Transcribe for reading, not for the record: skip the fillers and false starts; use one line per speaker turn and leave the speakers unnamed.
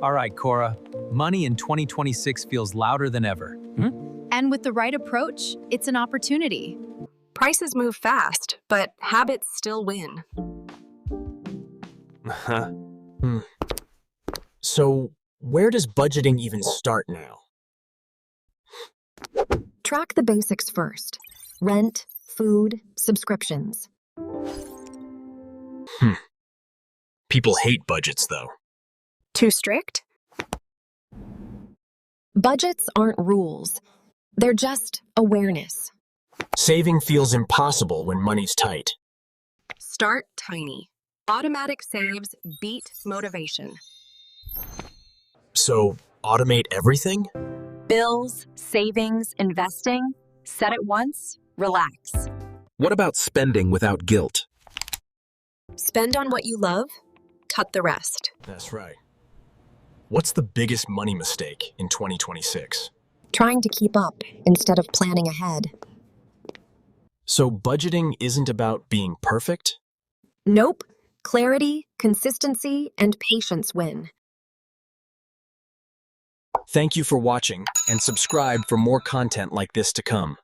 All right, Cora. Money in 2026 feels louder than ever.
And with the right approach, it's an opportunity.
Prices move fast, but habits still win.
So, where does budgeting even start now?
Track the basics first. Rent, food, subscriptions.
People hate budgets, though.
Too strict? Budgets aren't rules. They're just awareness.
Saving feels impossible when money's tight.
Start tiny. Automatic saves beat motivation.
So, automate everything?
Bills, savings, investing. Set it once, relax.
What about spending without guilt?
Spend on what you love, cut the rest.
That's right. What's the biggest money mistake in 2026?
Trying to keep up instead of planning ahead.
So, budgeting isn't about being perfect?
Nope. Clarity, consistency, and patience win.
Thank you for watching, and subscribe for more content like this to come.